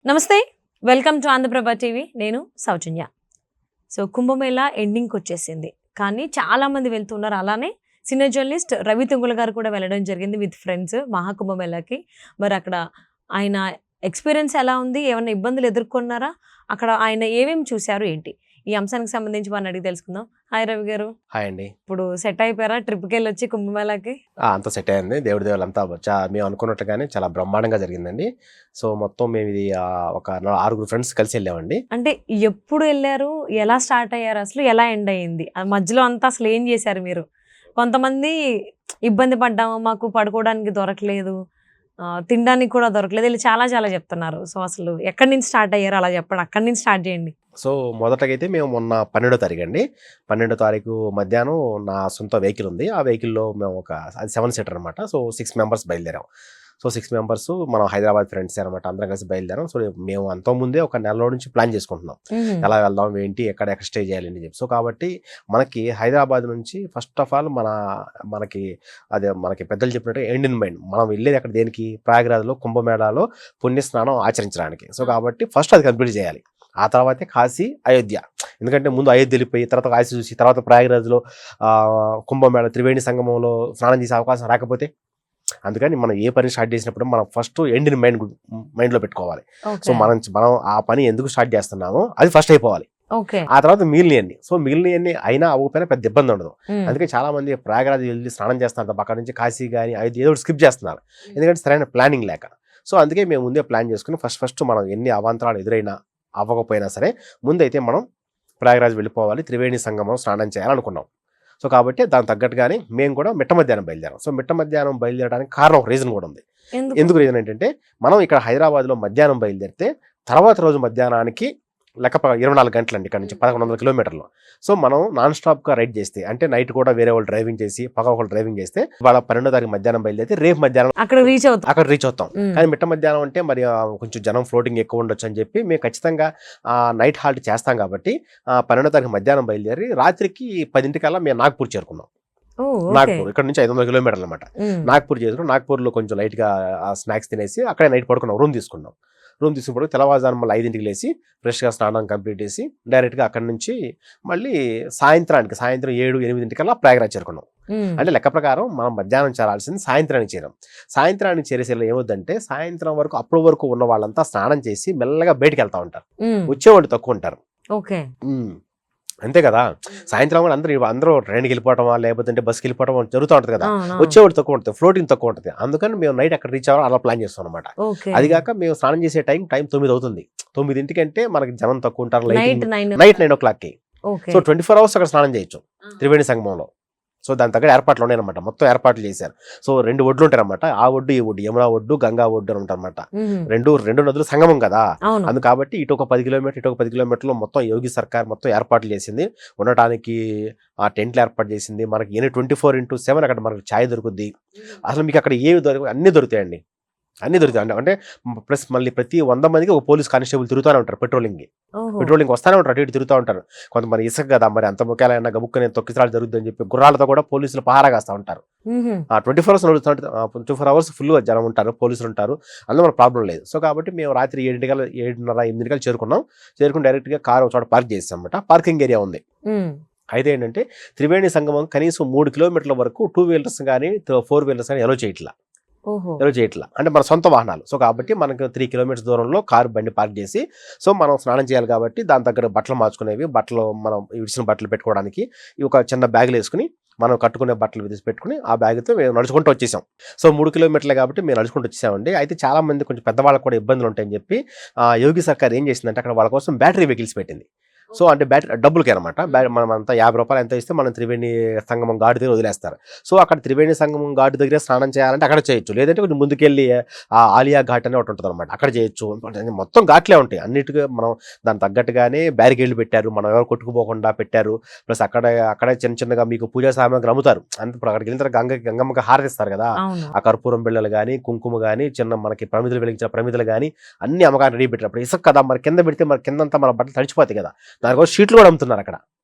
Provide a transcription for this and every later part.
నమస్తే, welcome to Andhraprabha TV. నేను సౌజన్య. So Kumbh Mela ఎండింగ్కి వచ్చేసింది, కానీ చాలామంది వెళ్తున్నారు. అలానే సీనియర్ జర్నలిస్ట్ రవి తుంగుల గారు కూడా వెళ్ళడం జరిగింది విత్ ఫ్రెండ్స్ మహాకుంభమేళాకి. మరి అక్కడ ఆయన ఎక్స్పీరియన్స్ ఎలా ఉంది, ఏమైనా ఇబ్బందులు ఎదుర్కొన్నారా, అక్కడ ఆయన ఏమేమి చూశారు ఏంటి, ఈ అంశానికి సంబంధించి మనం అడిగి తెలుసుకుందాం. హాయ్ రవి గారు. హాయ్ అండి. ఇప్పుడు సెట్ అయిపోయారా ట్రిప్కి వెళ్ళొచ్చి కుంభమేళాకి? అంత సెట్ అయింది, దేవుడి దేవుళ్ళు అంతా మేము అనుకున్నట్టుగానే చాలా బ్రహ్మాండంగా జరిగిందండి. సో మొత్తం మేము ఇది ఒక 6 ఫ్రెండ్స్ కలిసి వెళ్ళామండి. అంటే ఎప్పుడు వెళ్ళారు, ఎలా స్టార్ట్ అయ్యారు, అసలు ఎలా ఎండ్ అయ్యింది, ఆ మధ్యలో అంతా అసలు ఏం చేశారు మీరు? కొంతమంది ఇబ్బంది పడ్డాము, మాకు పడుకోవడానికి దొరకలేదు, తినడానికి కూడా దొరకలేదు, వీళ్ళు చాలా చాలా చెప్తున్నారు. సో అసలు ఎక్కడి నుంచి స్టార్ట్ అయ్యారు, అలా చెప్పండి, అక్కడి నుంచి స్టార్ట్ చేయండి. సో మొదటగైతే మేము మొన్న 12వ తారీఖు అండి, 12వ తారీఖు మధ్యాహ్నం నా సొంత వెహికల్ ఉంది. ఆ వెహికల్లో మేము అది 7 సీటర్ అనమాట. సో 6 మెంబర్స్ బయలుదేరాం. సో 6 మెంబర్స్ మనం హైదరాబాద్ ఫ్రెండ్స్ అనమాట, అందరం కలిసి బయలుదేరాం. సో మేము అంత ముందే ఒక నెలలో నుంచి ప్లాన్ చేసుకుంటున్నాం, ఎలా వెళ్దాం ఏంటి, ఎక్కడ స్టే చేయాలని చెప్పి. సో కాబట్టి మనకి హైదరాబాద్ నుంచి ఫస్ట్ ఆఫ్ ఆల్ మనకి పెద్దలు చెప్పినట్టు ఎండ్ ఇన్ మైండ్, మనం వెళ్ళేది అక్కడ దేనికి, ప్రయాగరాజ్లో కుంభమేళాలో పుణ్యస్నానం ఆచరించడానికి. సో కాబట్టి ఫస్ట్ అది కంప్లీట్ చేయాలి. ఆ తర్వాతే కాశీ, అయోధ్య. ఎందుకంటే ముందు అయోధ్య వెళ్ళిపోయి తర్వాత కాశీ చూసి తర్వాత ప్రయాగరాజ్లో కుంభమేళ త్రివేణి సంగమంలో స్నానం చేసే అవకాశం రాకపోతే, అందుకని మనం ఏ పని స్టార్ట్ చేసినప్పుడు మనం ఫస్ట్ ఎండ్ ఇన్ మైండ్లో పెట్టుకోవాలి. సో మనం ఆ పని ఎందుకు స్టార్ట్ చేస్తున్నామో అది ఫస్ట్ అయిపోవాలి. ఆ తర్వాత మిగిలినవన్నీ. సో మిగిలినవన్నీ అయినా అవ్వకపోయినా పెద్ద ఇబ్బంది ఉండదు. అందుకే చాలా మంది ప్రయాగరాజ్ వెళ్ళి స్నానం చేస్తున్నారు, అక్కడ నుంచి కాశీ కానీ అయోధ్య ఏదో స్కిప్ చేస్తున్నారు, ఎందుకంటే సరైన ప్లానింగ్ లేక. సో అందుకే మేము ముందే ప్లాన్ చేసుకుని ఫస్ట్ మనం ఎన్ని అవాంతరాలు ఎదురైనా అవ్వకపోయినా సరే ముందైతే మనం ప్రయాగరాజ్ వెళ్ళిపోవాలి, త్రివేణి సంగమం స్నానం చేయాలనుకున్నాం. సో కాబట్టి దానికి తగ్గట్టుగానే మేము కూడా మిట్ట మధ్యాహ్నం బయలుదేరాం. సో మిట్ట మధ్యాహ్నం బయలుదేరడానికి కారణం ఒక రీజన్ కూడా ఉంది. ఎందుకు రీజన్ ఏంటంటే, మనం ఇక్కడ హైదరాబాద్లో మధ్యాహ్నం బయలుదేరితే తర్వాత రోజు మధ్యాహ్నానికి లెక్క 24 గంటలండి, ఇక్కడ నుంచి 1100 కిలోమీటర్లు. సో మనం నాన్ స్టాప్గా రైడ్ చేస్తే, అంటే నైట్ కూడా వేరే వాళ్ళు డ్రైవింగ్ చేసి పక్క ఒకళ్ళు డ్రైవింగ్ చేస్తే, వాళ్ళ 12వ తారీఖు మధ్యాహ్నం బయలుదేరితే రేపు మధ్యాహ్నం అక్కడ రీచ్ అవుతాం. కానీ మిట్ట మధ్యాహ్నం అంటే మరి కొంచెం జనం ఫ్లోటింగ్ ఎక్కువ ఉండొచ్చు అని చెప్పి మేము ఖచ్చితంగా నైట్ హాల్ట్ చేస్తాం. కాబట్టి 12వ తారీఖు మధ్యాహ్నం బయలుదేరి రాత్రికి 10ంటికల్లా మేము నాగ్పూర్ చేరుకున్నాం. నాగ్పూర్ ఇక్కడ నుంచి 500 కిలోమీటర్లు అనమాట. నాగ్పూర్ చేసుకున్నాం. నాగ్పూర్లో కొంచెం లైట్గా స్నాక్స్ తినేసి అక్కడే నైట్ పడుకున్నాం, రూమ్ తీసుకున్నాం. రూమ్ తీసుకున్నప్పుడు తెల్లవారుజాము మళ్ళీ 5ంటికి లేచి ఫ్రెష్గా స్నానం కంప్లీట్ చేసి డైరెక్ట్గా అక్కడి నుంచి మళ్ళీ సాయంత్రం 7-8ంటికల్లా ప్రయాగరాజ్ చేరుకున్నాం. అంటే లెక్క ప్రకారం మనం మధ్యాహ్నం చేరాల్సింది సాయంత్రానికి చేరాం. సాయంత్రానికి చేరేసేలా ఏమవుద్దంటే, సాయంత్రం వరకు అప్పటి వరకు ఉన్న వాళ్ళంతా స్నానం చేసి మెల్లగా బయటకు వెళ్తా ఉంటారు, వచ్చేవాళ్ళు తక్కువ ఉంటారు. అంతే కదా, సాయంత్రం కూడా అందరూ ట్రైన్కి వెళ్ళిపోవటమా లేకపోతే బస్కి వెళ్ళిపోవటం జరుగుతూ ఉంటుంది కదా, వచ్చేవాడు తక్కువ ఉంటుంది, ఫ్లోటింగ్ తక్కువ ఉంటుంది. అందుకని మేము నైట్ అక్కడ రీచ్ అవ్వాలి అలా ప్లాన్ చేస్తాం అనమాట. అది కాక మేము స్నానం చేసే టైం 9 అవుతుంది. 9ంటికంటే మనకి జనం తక్కువ ఉంటారు, నైట్ 9 o'clockకి. సో 24 hours అక్కడ స్నానం చేయొచ్చు త్రివేణి సంగమంలో. సో దాని తగ్గ ఏర్పాట్లు ఉన్నాయన్నమాట, మొత్తం ఏర్పాట్లు చేశారు. సో 2 ఒడ్లు ఉంటాయి అనమాట, ఆ ఒడ్డు ఈ ఒడ్డు, యమునా ఒడ్డు గంగా ఒడ్డు అని ఉంటారన్నమాట. రెండు నదులు సంగమం కదా, అందు కాబట్టి ఇటు ఒక 10 కిలోమీటర్ ఇటు ఒక 10 కిలోమీటర్లో మొత్తం యోగి సర్కార్ మొత్తం ఏర్పాట్లు చేసింది. ఉండటానికి ఆ టెంట్లు ఏర్పాటు చేసింది. మనకి 24/7 అక్కడ మనకు ఛాయ్ దొరుకుద్ది. అసలు మీకు అక్కడ ఏవి అన్ని దొరుకుతాయండి, అన్ని దొరుకుతాయి. అంటే ప్లస్ మళ్ళీ ప్రతి 100 మందికి ఒక పోలీస్ కానిస్టేబుల్ తిరుగుతూనే ఉంటారు, పెట్రోలింగ్ వస్తానే ఉంటారు, అటు ఇటు తిరుగుతూ ఉంటారు. కొంతమంది ఇసుక కదా, మరి అంత ముఖ్యాలైనా గబుక్కనే తొక్కిసలాలు జరుగుతుంది అని చెప్పి గుర్రాలతో కూడా పోలీసులు పహారా కాస్తూ ఉంటారు. 24 hours నడుస్తుంటే 24 hours ఫుల్ జనం ఉంటారు, పోలీసులు ఉంటారు, అందులో మనకు ప్రాబ్లం లేదు. సో కాబట్టి మేము రాత్రి 7:30-8 చేరుకున్నాం. చేరుకుని డైరెక్ట్గా కారు ఒక చోట పార్క్ చేసాం అన్నమాట. పార్కింగ్ ఏరియా ఉంది. అయితే ఏంటంటే త్రివేణి సంగమం కనీసం 3 కిలోమీటర్ల వరకు 2 వీలర్స్ కానీ 4 వీలర్స్ కానీ ఎలో చేయట్లా, అంటే మన సొంత వాహనాలు. సో కాబట్టి మనకు 3 kilometers దూరంలో కారు బండి పార్క్ చేసి, సో మనం స్నానం చేయాలి కాబట్టి దాని దగ్గర బట్టలు మార్చుకునేవి, మనం ఇడిచిన బట్టలు పెట్టుకోవడానికి ఒక చిన్న బ్యాగులు వేసుకుని మనం కట్టుకునే బట్టలు విధిసి పెట్టుకుని ఆ బ్యాగ్తో మేము నడుచుకుంటూ వచ్చేసాం. సో 3 kilometers కాబట్టి మేము నడుచుకుంటూ వచ్చేసామండి. అయితే చాలా మంది కొంచెం పెద్దవాళ్ళకి కూడా ఇబ్బందులు ఉంటాయని చెప్పి యోగి సర్కార్ ఏం చేసిందంటే, అక్కడ వాళ్ళ కోసం బ్యాటరీ వెహికల్స్ పెట్టింది. సో అంటే బ్యాటరీ డబ్బులకి అనమాట, మనం అంతా 50 రూపాయలు ఎంత ఇస్తే మనం త్రివేణి సంగమం ఘాటు దగ్గర వదిలేస్తారు. సో అక్కడ త్రివేణి సంగమం ఘాటు దగ్గర స్నానం చేయాలంటే అక్కడ చేయొచ్చు, లేదంటే కొంచెం ముందుకెళ్ళి ఆలియా ఘాట్ అని ఒకటి ఉంటుంది అనమాట, అక్కడ చేయొచ్చు. మొత్తం ఘాట్లే ఉంటాయి అన్నిటికీ. మనం దాని తగ్గట్టుగానే బ్యారికేడ్లు పెట్టారు, మనం ఎవరు కొట్టుకుపోకుండా పెట్టారు. ప్లస్ అక్కడే చిన్నగా మీకు పూజా సామాగ్రి అమ్ముతారు. అంటే ఇప్పుడు అక్కడికి వెళ్ళిన తర్వాత గంగమ్మకి హారతిస్తారు కదా, ఆ కర్పూరం బిళ్ళలు కానీ కుంకుమ కానీ చిన్న మనకి ప్రమిదలు వెలిగించిన ప్రమిదలు కానీ అన్ని అమ్మకాన్ని రెడీ పెట్టారు. అప్పుడు ఇసుక కదా, మరి కింద పెడితే మరి కిందంతా మన బట్టలు తడిచిపోతాయి కదా, దానికోసం షీట్లు కూడా అమ్ముతున్నారు అక్కడ.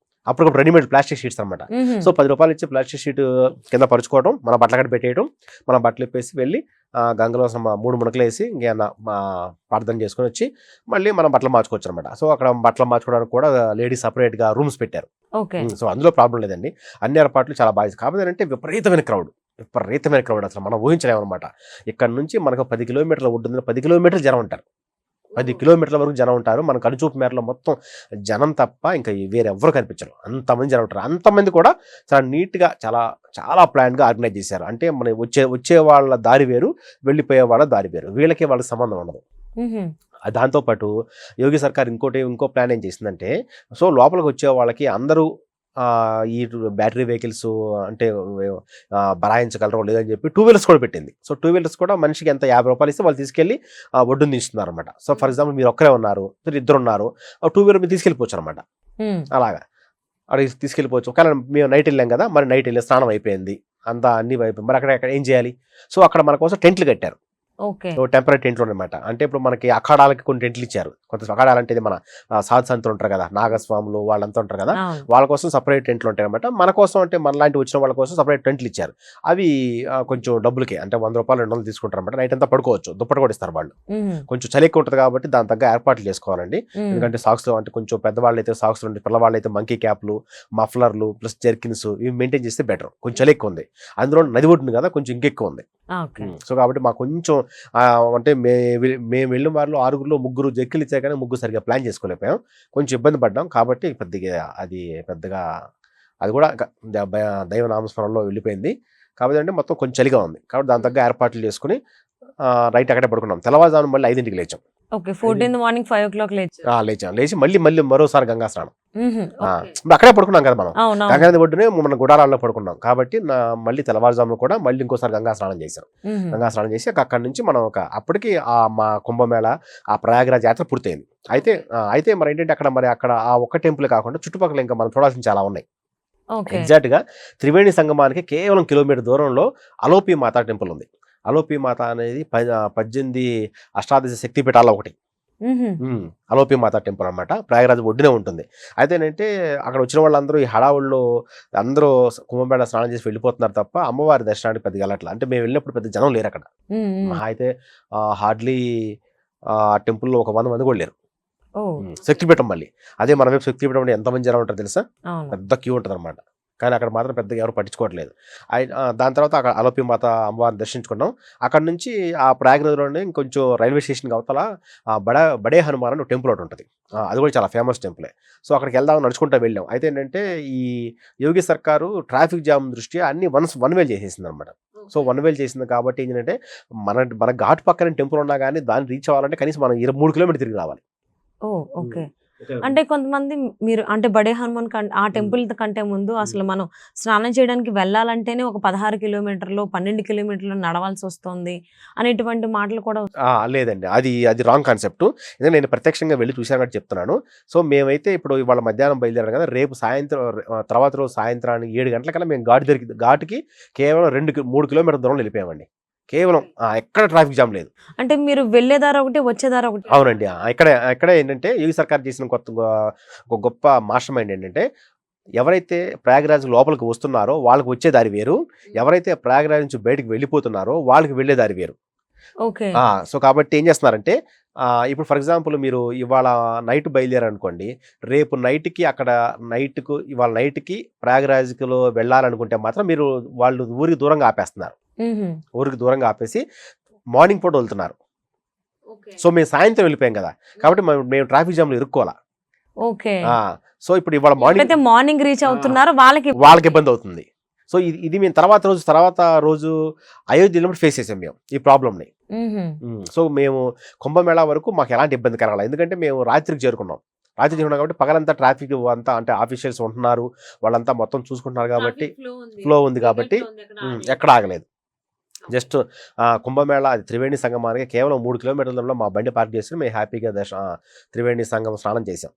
అప్పుడు రెడీమేడ్ ప్లాస్టిక్ షీట్స్ అనమాట. సో 10 రూపాయలు ఇచ్చి ప్లాస్టిక్ షీట్ కింద పరుచుకోవడం, మన బట్టలు అక్కడ పెట్టేయడం, మన బట్టలు ఇప్పేసి వెళ్ళి గంగలో 3 మునకలేసి ఇంకేమన్నా ప్రార్థన చేసుకొని వచ్చి మళ్ళీ మనం బట్టలు మార్చుకోవచ్చు అనమాట. సో అక్కడ బట్టలు మార్చుకోవడానికి కూడా లేడీస్ సపరేట్గా రూమ్స్ పెట్టారు. ఓకే. సో అందులో ప్రాబ్లం లేదండి. అన్ని ఏర్పాట్లు చాలా బాగా. కాకపోతే ఏంటంటే విపరీతమైన క్రౌడ్ అసలు మనం ఊహించలేమన్నమాట. ఇక్కడ నుంచి మనకు 10 కిలోమీటర్ల ఉంటుంది, 10 కిలోమీటర్లు జనం ఉంటారు. 10 కిలోమీటర్ల వరకు జనం ఉంటారు. మన కనుచూపు మేరలో మొత్తం జనం తప్ప ఇంకా వేరెవ్వరు కనిపించరు. అంతమంది జనం ఉంటారు. అంతమంది కూడా చాలా నీట్గా చాలా ప్లాన్గా ఆర్గనైజ్ చేశారు. అంటే మన వచ్చే వాళ్ళ దారి వేరు, వెళ్ళిపోయే వాళ్ళ దారి వేరు, వీళ్ళకి వాళ్ళకి సంబంధం ఉండదు. దాంతోపాటు యోగి సర్కార్ ఇంకో ప్లాన్ ఏం చేసిందంటే, సో లోపలికి వచ్చే వాళ్ళకి అందరూ ఈ బ్యాటరీ వెహికల్స్ అంటే బరాయించగలరు లేదని చెప్పి 2 వీలర్స్ కూడా పెట్టింది. సో 2 వీలర్స్ కూడా మనిషికి ఎంత 50 రూపాయలు ఇస్తే వాళ్ళు తీసుకెళ్ళి ఒడ్డును దించుతున్నారు అనమాట. సో ఫర్ ఎగ్జాంపుల్ మీరు ఒక్కరే ఉన్నారు, ఇద్దరు ఉన్నారు, 2 వీలర్ మీరు తీసుకెళ్ళిపోవచ్చు అనమాట. అలాగా అక్కడికి తీసుకెళ్ళిపోవచ్చు. కానీ మేము నైట్ వెళ్ళాం కదా, మరి నైట్ వెళ్ళి స్నానం అయిపోయింది, అంతా అన్ని అయిపోయింది. మరి అక్కడ ఏం చేయాలి? సో అక్కడ మన కోసం టెంట్లు కట్టారు. టెంపరీ టెంట్లు అనమాట. అంటే ఇప్పుడు మనకి అఖాడాలకి కొన్ని టెంట్లు ఇచ్చారు. కొంత అఖాడాలు అంటే మన సాధు సంతులు ఉంటారు కదా, నాగస్వాములు వాళ్ళంతా ఉంటారు కదా, వాళ్ళ కోసం సపరేట్ టెంట్లు ఉంటాయి అనమాట. మన కోసం అంటే మనలాంటి వచ్చిన వాళ్ళ కోసం సపరేట్ టెంట్లు ఇచ్చారు. అవి కొంచెం డబ్బులకి అంటే 100 రూపాయలు 200 తీసుకుంటారు అనమాట. నైట్ అంతా పడుకోవచ్చు, దుప్పటి కూడా ఇస్తారు వాళ్ళు. కొంచెం చలి ఎక్కువ ఉంటుంది కాబట్టి దాని తగ్గ ఏర్పాట్లు చేసుకోవాలండి. ఎందుకంటే సాక్స్ అంటే కొంచెం పెద్దవాళ్ళు అయితే సాక్స్ ఉండి, పిల్లవాళ్ళు అయితే మంకీ క్యాప్లు, మఫ్లర్లు ప్లస్ జెర్కిన్స్ ఇవి మెయింటైన్ చేస్తే బెటర్. కొంచెం చలి ఎక్కువ ఉంది, అందులో నది ఒడ్డుంది కదా, కొంచెం ఇంకెక్కువ ఉంది. సో కాబట్టి మాకు కొంచెం అంటే మేము వెళ్ళిన వారిలో 6గురిలో 3 జెర్కిలు ఇచ్చా కానీ 3 సరిగ్గా ప్లాన్ చేసుకోలేకపోయాం. కొంచెం ఇబ్బంది పడ్డాం. కాబట్టి పెద్దగా అది కూడా దైవ నామస్మరణలో వెళ్ళిపోయింది. కాబట్టి అంటే మొత్తం కొంచెం చలిగా ఉంది. కాబట్టి దాని తగ్గ ఏర్పాట్లు చేసుకుని రైట్ అక్కడే పడుకున్నాం. తెల్లవారుజామున మళ్ళీ 5కి లేచాం. ఓకే. 14th మార్నింగ్ 5 o'clock లేచి మళ్ళీ మరోసారి గంగా స్నానం. అక్కడే పడుకున్నాం కదా మనం, గంగా నది ఒడ్డునే మన గుడారాల్లో పడుకున్నాం. కాబట్టి మళ్ళీ తెల్లవారుజామున కూడా మళ్ళీ ఇంకోసారి గంగా స్నానం చేశాం. గంగా స్నానం చేసి అక్కడి నుంచి మనం అప్పటికి మా కుంభమేళ ఆ ప్రయాగరాజ్ యాత్ర పూర్తయింది. అయితే మరి ఏంటంటే అక్కడ ఆ ఒక్క టెంపుల్ కాకుండా చుట్టుపక్కల ఇంకా మనం చూడాల్సిన చాలా ఉన్నాయి. ఎగ్జాక్ట్ గా త్రివేణి సంగమానికి కేవలం కిలోమీటర్ దూరంలో అలోపి మాతా టెంపుల్ ఉంది. అలోపి మాత అనేది 18 అష్టాదశ శక్తి పీఠాల్లో ఒకటి. అలోపి మాతా టెంపుల్ అనమాట. ప్రయాగరాజ్ ఒడ్డునే ఉంటుంది. అయితే ఏంటంటే అక్కడ వచ్చిన వాళ్ళందరూ ఈ హడావుల్లో అందరూ కుంభమేళ స్నానం చేసి వెళ్ళిపోతున్నారు తప్ప అమ్మవారి దర్శనానికి పెద్దగా వెళ్ళట్లా. అంటే మేము వెళ్ళినప్పుడు పెద్ద జనం లేరు అక్కడ. అయితే హార్డ్లీ ఆ టెంపుల్లో ఒక 100 మంది కూడా లేరు. శక్తిపీఠం మళ్ళీ అదే మన వైపు శక్తిపీఠం అంటే ఎంతమంది జనం ఉంటారు తెలుసా? పెద్ద క్యూ ఉంటుంది అనమాట. కానీ అక్కడ మాత్రం పెద్దగా ఎవరు పట్టించుకోవట్లేదు. దాని తర్వాత అక్కడ అలోపి మాత అమ్మవారిని దర్శించుకున్నాం. అక్కడ నుంచి ఆ ప్రయాగరాజ్లోనే ఇంకొంచెం రైల్వే స్టేషన్కి అవతల బడే హనుమాన్ అని టెంపుల్ ఒకటి ఉంటుంది. అది కూడా చాలా ఫేమస్ టెంపులే. సో అక్కడికి వెళ్దాం నడుచుకుంటూ వెళ్ళాం. అయితే ఏంటంటే ఈ యోగి సర్కారు ట్రాఫిక్ జామ్ దృష్ట్యా అన్ని వన్ వే చేసేసింది అనమాట. సో 1 వే చేసింది కాబట్టి ఏంటంటే మన ఘాట్ పక్కన టెంపుల్ ఉన్నా కానీ దాన్ని రీచ్ అవ్వాలంటే కనీసం మనం 3 కిలోమీటర్లు తిరిగి రావాలి. ఓకే. అంటే కొంతమంది మీరు అంటే బడే హనుమాన్ ఆ టెంపుల్ కంటే ముందు అసలు మనం స్నానం చేయడానికి వెళ్ళాలంటేనే ఒక 16 కిలోమీటర్లు 12 కిలోమీటర్లు నడవాల్సి వస్తుంది అనేటువంటి మాటలు కూడా లేదండి. అది రాంగ్ కాన్సెప్ట్. ఎందుకంటే నేను ప్రత్యక్షంగా వెళ్ళి చూశాను కాబట్టి చెప్తున్నాను. సో మేమైతే ఇప్పుడు ఇవాళ మధ్యాహ్నం బయలుదేరాం కదా, రేపు సాయంత్రం తర్వాత రోజు సాయంత్రానికి 7 గంటలకల్లా మేము ఘాటుకి కేవలం 3 కిలోమీటర్ల దూరంలో వెళ్ళిపోయామండి. కేవలం ఎక్కడ ట్రాఫిక్ జామ్ లేదు. అంటే మీరు వెళ్ళేదారా ఒకటి వచ్చేదారా ఒకటి? అవునండి. ఇక్కడ ఏంటంటే యోగి సర్కార్ చేసిన ఒక గొప్ప మాస్టర్ మైండ్ ఏంటంటే, ఎవరైతే ప్రయాగరాజ్ లోపలికి వస్తున్నారో వాళ్ళకి వచ్చే దారి వేరు, ఎవరైతే ప్రయాగరాజ్ నుంచి బయటకు వెళ్ళిపోతున్నారో వాళ్ళకి వెళ్ళే దారి వేరు. ఓకే. సో కాబట్టి ఏం చేస్తున్నారంటే ఇప్పుడు ఫర్ ఎగ్జాంపుల్ మీరు ఇవాళ నైట్ బయలుదేరారు అనుకోండి, రేపు నైట్కి ఇవాళ నైట్కి ప్రయాగరాజ్లో వెళ్ళాలనుకుంటే మాత్రం మీరు వాళ్ళు ఊరికి దూరంగా ఆపేస్తున్నారు. ఊరికి దూరంగా ఆపేసి మార్నింగ్ పూట వెళ్తున్నారు. సో మేము సాయంత్రం వెళ్ళిపోయాం కదా, కాబట్టి మేము ట్రాఫిక్ జామ్ లో ఇరుక్కోవాలా. సో ఇప్పుడు ఇవాళ మార్నింగ్ రీచ్ అవుతున్నారు, వాళ్ళకి ఇబ్బంది అవుతుంది. సో ఇది మేము తర్వాత రోజు అయోధ్య వెళ్ళినప్పుడు ఫేస్ చేసాం మేము ఈ ప్రాబ్లమ్ని. సో మేము కుంభమేళా వరకు మాకు ఎలాంటి ఇబ్బంది కలగాలి, ఎందుకంటే మేము రాత్రికి చేరుకున్నాం కాబట్టి పగలంతా ట్రాఫిక్ అంతా అంటే ఆఫీషియల్స్ ఉంటున్నారు, వాళ్ళంతా మొత్తం చూసుకుంటున్నారు కాబట్టి ఫ్లో ఉంది కాబట్టి ఎక్కడ ఆగలేదు. జస్ట్ కుంభమేళా అది త్రివేణి సంగమానికి కేవలం 3 కిలోమీటర్ల దూరంలో మా బండి పార్క్ చేసుకుని మేము హ్యాపీగా త్రివేణి సంగమం స్నానం చేసాం.